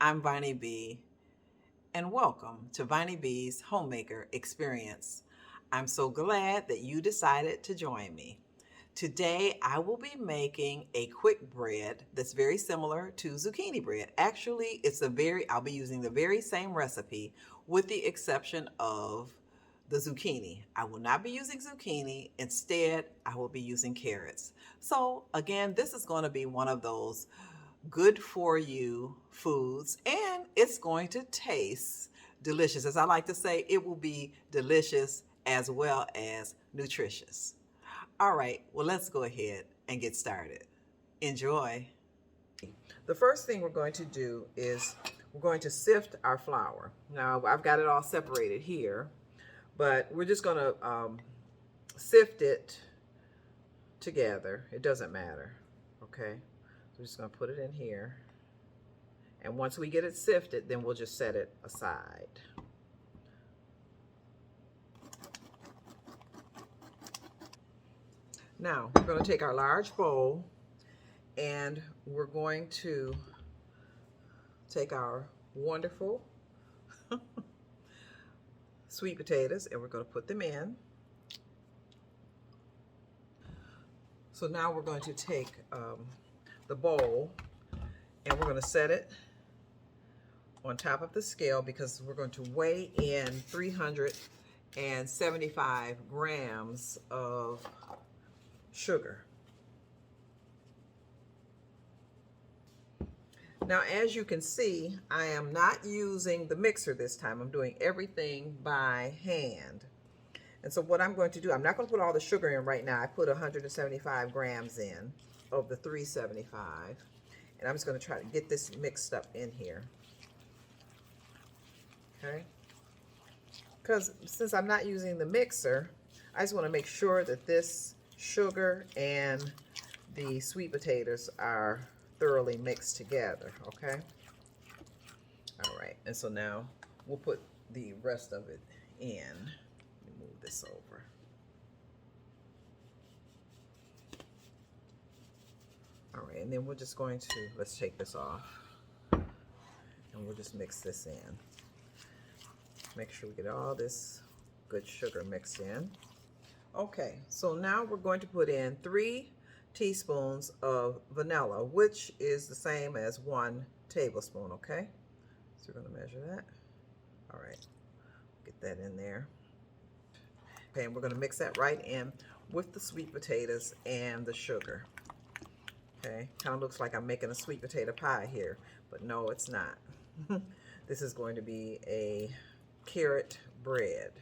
I'm Viney B, and welcome to Viney B's Homemaker Experience. I'm so glad that you decided to join me. Today, I will be making a quick bread that's very similar to zucchini bread. Actually, I'll be using the very same recipe with the exception of the zucchini. I will not be using zucchini. Instead, I will be using carrots. So again, this is going to be one of those good for you foods, and it's going to taste delicious. As I like to say, it will be delicious as well as nutritious. All right, well, let's go ahead and get started. Enjoy. The first thing we're going to do is we're going to sift our flour. Now, I've got it all separated here, but we're just going to sift it together. It doesn't matter, okay? So we're just going to put it in here. And once we get it sifted, then we'll just set it aside. Now, we're going to take our large bowl and we're going to take our wonderful sweet potatoes and we're going to put them in. So now we're going to take the bowl and we're going to set it on top of the scale because we're going to weigh in 375 grams of sugar. Now, as you can see, I am not using the mixer this time. I'm doing everything by hand. And so what I'm going to do, I'm not going to put all the sugar in right now. I put 175 grams in of the 375. And I'm just going to try to get this mixed up in here. Okay? Because since I'm not using the mixer, I just want to make sure that this sugar and the sweet potatoes are thoroughly mixed together, okay? All right, and so now we'll put the rest of it in. Let me move this over. All right, and then we're just going to, let's take this off, and we'll just mix this in. Make sure we get all this good sugar mixed in. Okay, so now we're going to put in 3 teaspoons of vanilla, which is the same as 1 tablespoon, okay? So we're going to measure that. All right, get that in there. Okay, and we're going to mix that right in with the sweet potatoes and the sugar. Okay, kind of looks like I'm making a sweet potato pie here, but no, it's not. This is going to be a carrot bread.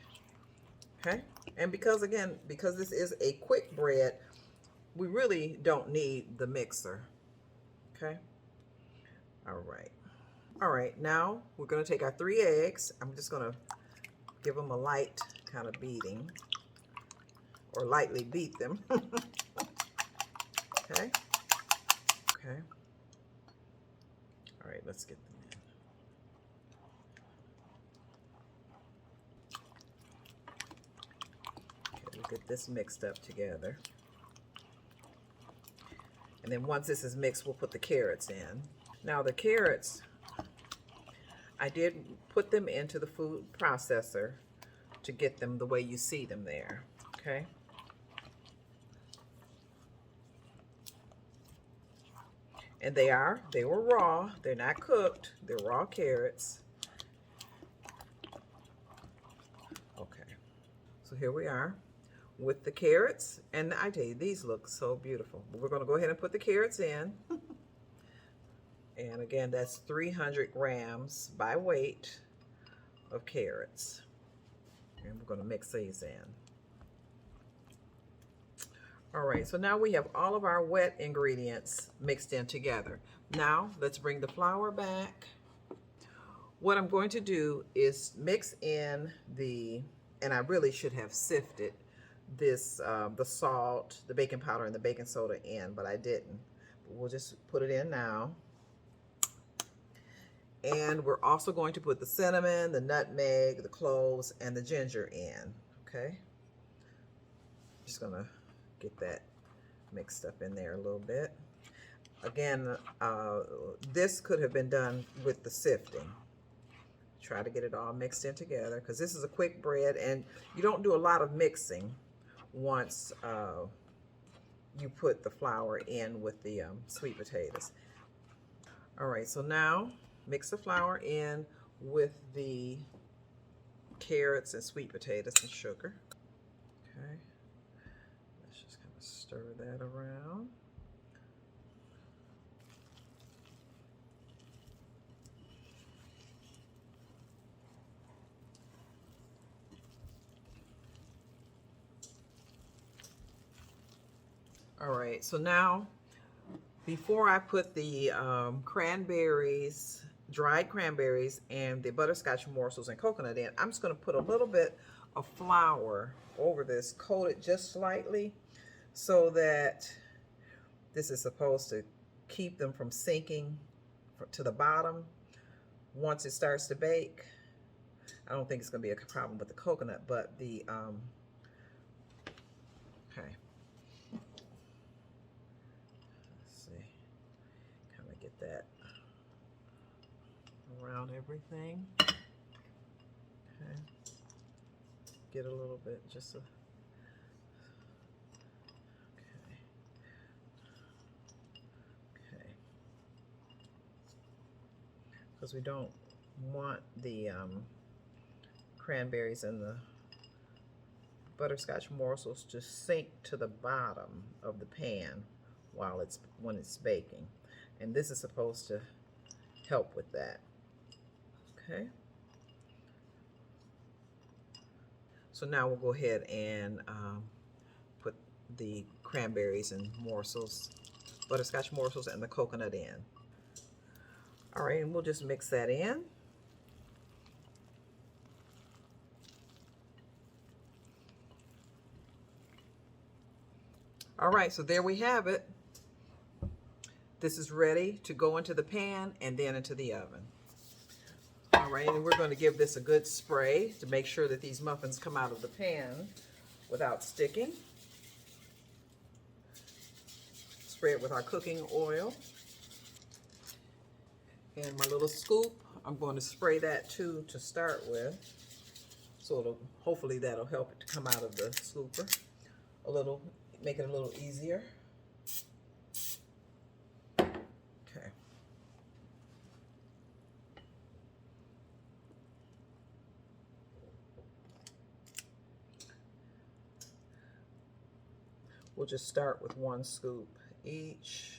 Okay, and because this is a quick bread, we really don't need the mixer. Okay, all right, now we're going to take our 3 eggs. I'm just going to give them a light kind of beating, or lightly beat them. Okay, all right, let's get them in. Okay, we'll get this mixed up together. And then once this is mixed, we'll put the carrots in. Now the carrots, I did put them into the food processor to get them the way you see them there, okay? And they were raw. They're not cooked. They're raw carrots. Okay, so here we are with the carrots, and I tell you, these look so beautiful. But we're going to go ahead and put the carrots in. And again, that's 300 grams by weight of carrots. And we're going to mix these in. All right, so now we have all of our wet ingredients mixed in together. Now, let's bring the flour back. What I'm going to do is mix in and I really should have sifted this, the salt, the baking powder, and the baking soda in, but I didn't. But we'll just put it in now. And we're also going to put the cinnamon, the nutmeg, the cloves, and the ginger in, okay? Just gonna get that mixed up in there a little bit. Again, this could have been done with the sifting. Try to get it all mixed in together because this is a quick bread, and you don't do a lot of mixing once you put the flour in with the sweet potatoes. All right, so now mix the flour in with the carrots and sweet potatoes and sugar. Okay, let's just kind of stir that around. All right, so now before I put the cranberries, dried cranberries, and the butterscotch morsels and coconut in, I'm just going to put a little bit of flour over this, coat it just slightly, so that this is supposed to keep them from sinking to the bottom once it starts to bake. I don't think it's going to be a problem with the coconut, but the, okay. Get that around everything. Okay. Get a little bit, just a, okay. Okay. Because we don't want the cranberries and the butterscotch morsels to sink to the bottom of the pan when it's baking. And this is supposed to help with that. Okay. So now we'll go ahead and put the cranberries and morsels, butterscotch morsels, and the coconut in. All right, and we'll just mix that in. All right, so there we have it. This is ready to go into the pan and then into the oven. All right, and we're going to give this a good spray to make sure that these muffins come out of the pan without sticking. Spray it with our cooking oil. And my little scoop, I'm going to spray that too to start with. So hopefully that'll help it to come out of the scooper a little, make it a little easier. We'll just start with one scoop each.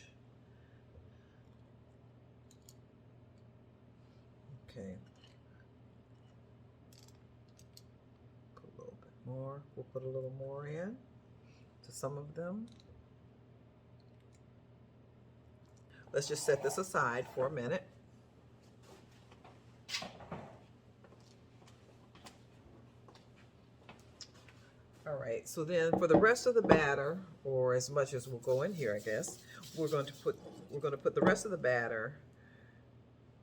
Okay. Put a little bit more. We'll put a little more in to some of them. Let's just set this aside for a minute. All right, so then for the rest of the batter, or as much as will go in here, I guess, we're going to put the rest of the batter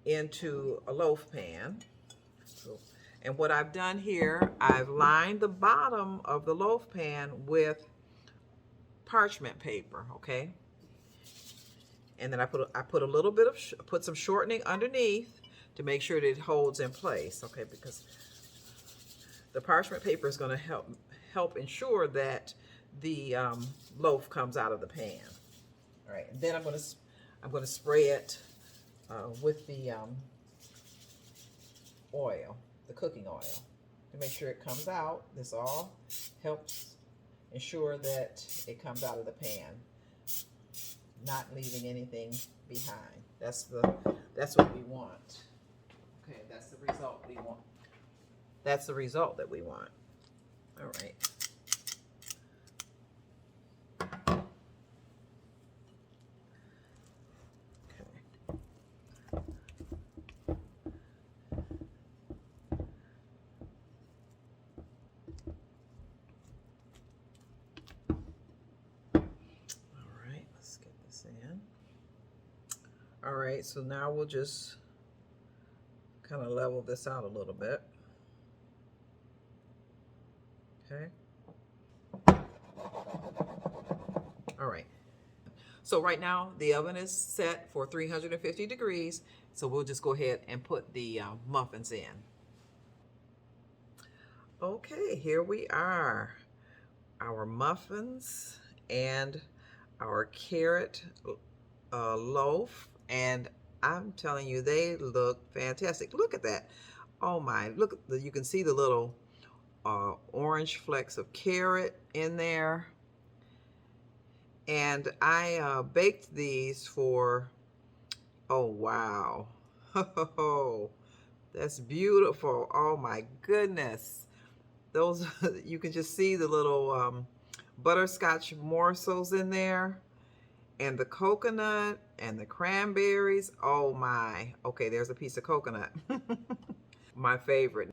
into a loaf pan. And what I've done here, I've lined the bottom of the loaf pan with parchment paper, okay? And then I put a little bit of put some shortening underneath to make sure that it holds in place, okay? Because the parchment paper is going to help ensure that the loaf comes out of the pan. All right, and then I'm going to spray it with the oil, the cooking oil, to make sure it comes out. This all helps ensure that it comes out of the pan, not leaving anything behind. That's what we want. Okay, that's the result we want. That's the result that we want. All right. All right, so now we'll just kind of level this out a little bit. Okay. All right. So right now the oven is set for 350 degrees. So we'll just go ahead and put the muffins in. Okay, here we are. Our muffins and our carrot loaf, and I'm telling you, they look fantastic. Look at that. Oh my, look, you can see the little orange flecks of carrot in there. And I baked these for, oh wow. Oh, that's beautiful. Oh my goodness. Those, you can just see the little butterscotch morsels in there, and the coconut and the cranberries. Oh my. Okay, there's a piece of coconut. My favorite.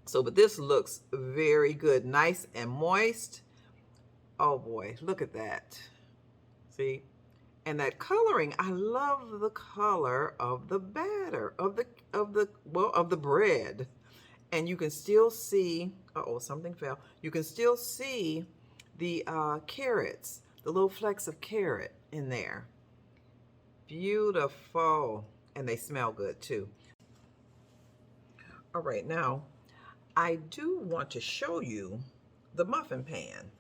So, but this looks very good. Nice and moist. Oh boy, look at that. See? And that coloring, I love the color of the batter, of the bread. And you can still see, uh-oh, something fell. You can still see the carrots, the little flecks of carrot in there. Beautiful. And they smell good too. All right, now I do want to show you the muffin pan.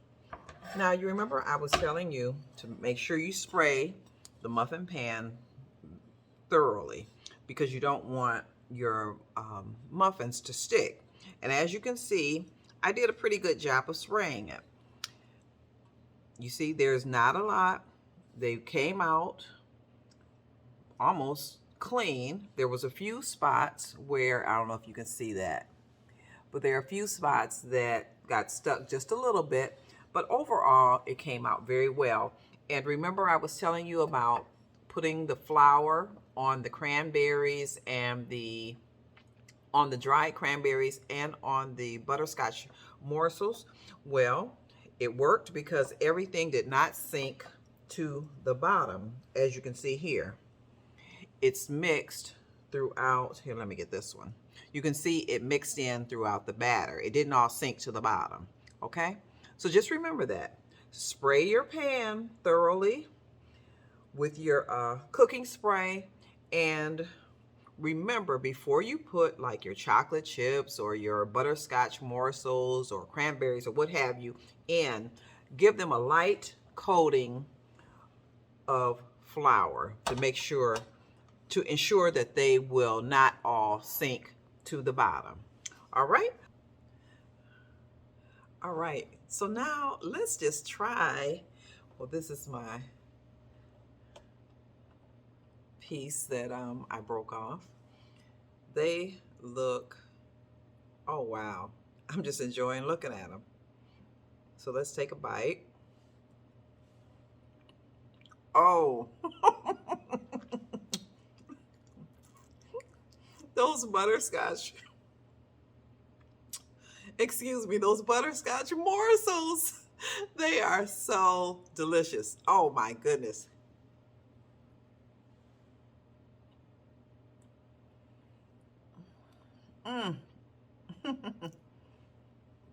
Now you remember I was telling you to make sure you spray the muffin pan thoroughly because you don't want your muffins to stick. And as you can see, I did a pretty good job of spraying it. You see, there's not a lot. They came out almost clean. There was a few spots where, I don't know if you can see that, but there are a few spots that got stuck just a little bit, but overall it came out very well. And remember I was telling you about putting the flour on the cranberries and on the dried cranberries and on the butterscotch morsels? Well, it worked because everything did not sink to the bottom, as you can see here. It's mixed throughout. Here, let me get this one. You can see it mixed in throughout the batter. It didn't all sink to the bottom, okay? So just remember that. Spray your pan thoroughly with your cooking spray, and remember, before you put like your chocolate chips or your butterscotch morsels or cranberries or what have you in, give them a light coating of flour to ensure that they will not all sink to the bottom. All right? All right, so now let's just try, well, this is my piece that I broke off. They look, oh wow, I'm just enjoying looking at them. So let's take a bite. Oh, those butterscotch, excuse me, those butterscotch morsels, they are so delicious. Oh my goodness. Mm.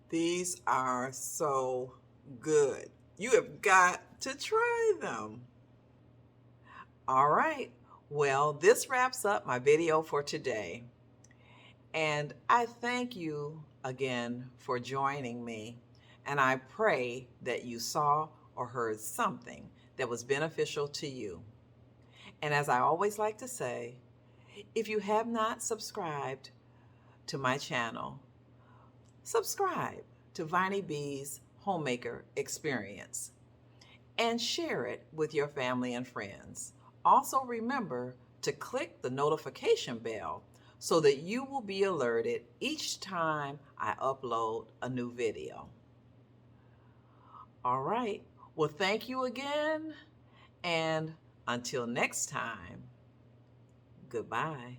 These are so good. You have got to try them. All right. Well, this wraps up my video for today. And I thank you again for joining me. And I pray that you saw or heard something that was beneficial to you. And as I always like to say, if you have not subscribed to my channel, subscribe to Viney B's Homemaker Experience and share it with your family and friends. Also remember to click the notification bell so that you will be alerted each time I upload a new video. All right, well, thank you again, and until next time, goodbye.